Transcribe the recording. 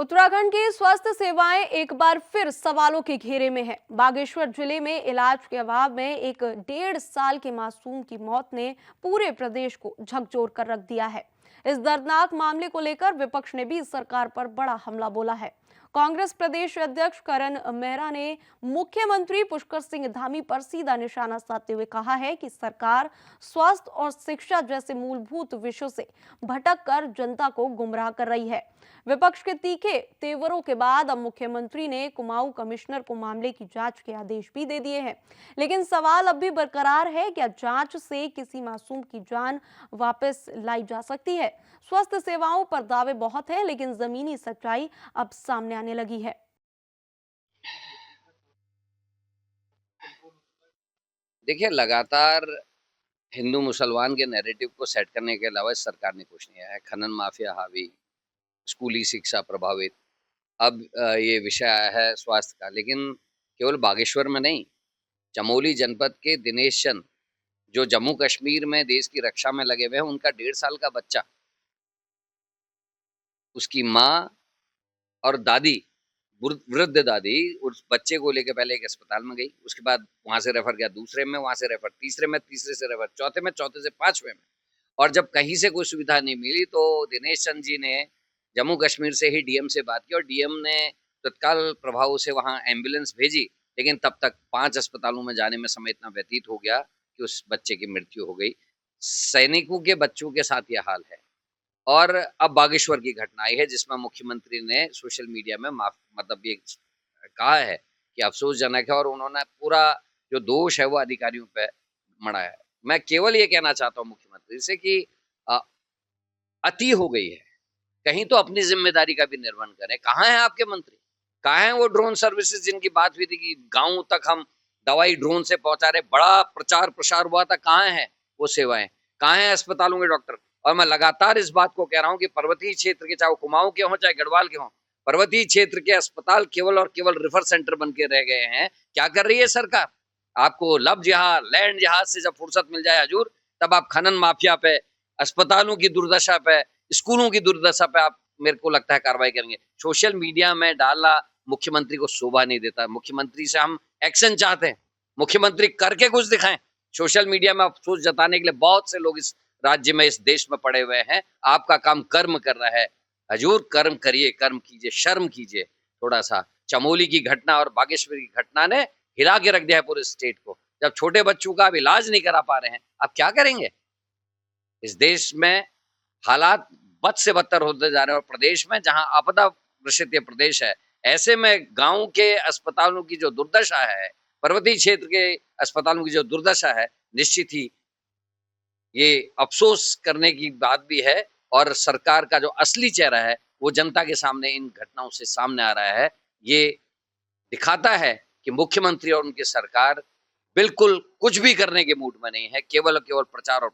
उत्तराखंड की स्वास्थ्य सेवाएं एक बार फिर सवालों के घेरे में है। बागेश्वर जिले में इलाज के अभाव में एक 1.5 साल के मासूम की मौत ने पूरे प्रदेश को झकझोर कर रख दिया है। इस दर्दनाक मामले को लेकर विपक्ष ने भी सरकार पर बड़ा हमला बोला है। कांग्रेस प्रदेश अध्यक्ष करण मेहरा ने मुख्यमंत्री पुष्कर सिंह धामी पर सीधा निशाना साधते हुए कहा है कि सरकार स्वास्थ्य और शिक्षा जैसे मूलभूत विषयों से भटककर जनता को गुमराह कर रही है। विपक्ष के तीखे तेवरों के बाद अब मुख्यमंत्री ने कुमाऊं कमिश्नर को मामले की जांच के आदेश भी दे दिए हैं। लेकिन सवाल अब भी बरकरार है, क्या जांच से किसी मासूम की जान वापस लाई जा सकती है? स्वास्थ्य सेवाओं पर दावे बहुत हैं, लेकिन जमीनी सच्चाई अब सामने आने लगी है। देखिए, लगातार हिंदू मुसलमान के नैरेटिव को सेट करने के अलावा इस सरकार ने कुछ नहीं किया है। खनन माफिया हावी, स्कूली शिक्षा प्रभावित, अब ये विषय आया है स्वास्थ्य का। लेकिन केवल बागेश्वर में नहीं, चमोली जनपद के दिनेश चंद जो जम्मू कश्मीर में देश की रक्षा में लगे हुए हैं, उनका 1.5 साल का बच्चा, उसकी माँ और दादी, वृद्ध दादी, उस बच्चे को लेके पहले एक अस्पताल में गई, उसके बाद वहां से रेफर किया दूसरे में, वहां से रेफर तीसरे में, तीसरे से रेफर चौथे में, चौथे से पांचवें में। और जब कहीं से कोई सुविधा नहीं मिली तो दिनेश चंद जी ने जम्मू कश्मीर से ही डीएम से बात की और डीएम ने तत्काल प्रभाव से वहां एम्बुलेंस भेजी। लेकिन तब तक 5 अस्पतालों में जाने में समय इतना व्यतीत हो गया कि उस बच्चे की मृत्यु हो गई। सैनिकों के बच्चों के साथ यह हाल है। और अब बागेश्वर की घटना आई है जिसमें मुख्यमंत्री ने सोशल मीडिया में मतलब ये कहा है कि अफसोसजनक है और उन्होंने पूरा जो दोष है वो अधिकारियों पे मढ़ाया है। मैं केवल ये कहना चाहता हूँ मुख्यमंत्री से कि अ, अति हो गई है, कहीं तो अपनी जिम्मेदारी का भी निर्वहन करें। कहाँ है आपके मंत्री? कहाँ है वो ड्रोन सर्विसेज जिनकी बात हुई थी कि गांव तक हम दवाई ड्रोन से पहुंचा रहे, बड़ा प्रचार प्रसार हुआ था? कहाँ है वो सेवाएं? कहाँ है अस्पतालों के डॉक्टर? और मैं लगातार इस बात को कह रहा हूँ कि पर्वतीय क्षेत्र के, चाहे वो कुमाऊं के हों चाहे गढ़वाल के हों, पर्वतीय क्षेत्र के अस्पताल केवल और केवल रेफर सेंटर बन के रह गए हैं। क्या कर रही है सरकार? आपको लब जहाज, लैंड जहाज से जब फुर्सत मिल जाए हजूर, तब आप खनन माफिया पे, अस्पतालों की दुर्दशा पे, स्कूलों की दुर्दशा पे आप, मेरे को लगता है, कार्रवाई करेंगे। सोशल मीडिया में डालना मुख्यमंत्री को शोभा नहीं देता। मुख्यमंत्री से हम एक्शन चाहते हैं, मुख्यमंत्री करके कुछ दिखाएं। सोशल मीडिया में अफसोस जताने के लिए बहुत से लोग इस राज्य में, इस देश में पड़े हुए हैं। आपका काम कर्म कर रहा है। हजूर कर्म करिए, कर्म कीजिए, शर्म कीजिए थोड़ा सा। चमोली की घटना और बागेश्वर की घटना ने हिला के रख दिया है पूरे स्टेट को। जब छोटे बच्चों का आप इलाज नहीं करा पा रहे हैं, आप क्या करेंगे? इस देश में हालात बद से बदतर होते जा रहे हैं और प्रदेश में जहां आपदा ग्रसित ये प्रदेश है, ऐसे में गांव के अस्पतालों की जो दुर्दशा है, पर्वतीय क्षेत्र के अस्पतालों की जो दुर्दशा है, निश्चित ही ये अफसोस करने की बात भी है। और सरकार का जो असली चेहरा है वो जनता के सामने इन घटनाओं से सामने आ रहा है। ये दिखाता है कि मुख्यमंत्री और उनकी सरकार बिल्कुल कुछ भी करने के मूड में नहीं है, केवल और केवल प्रचार और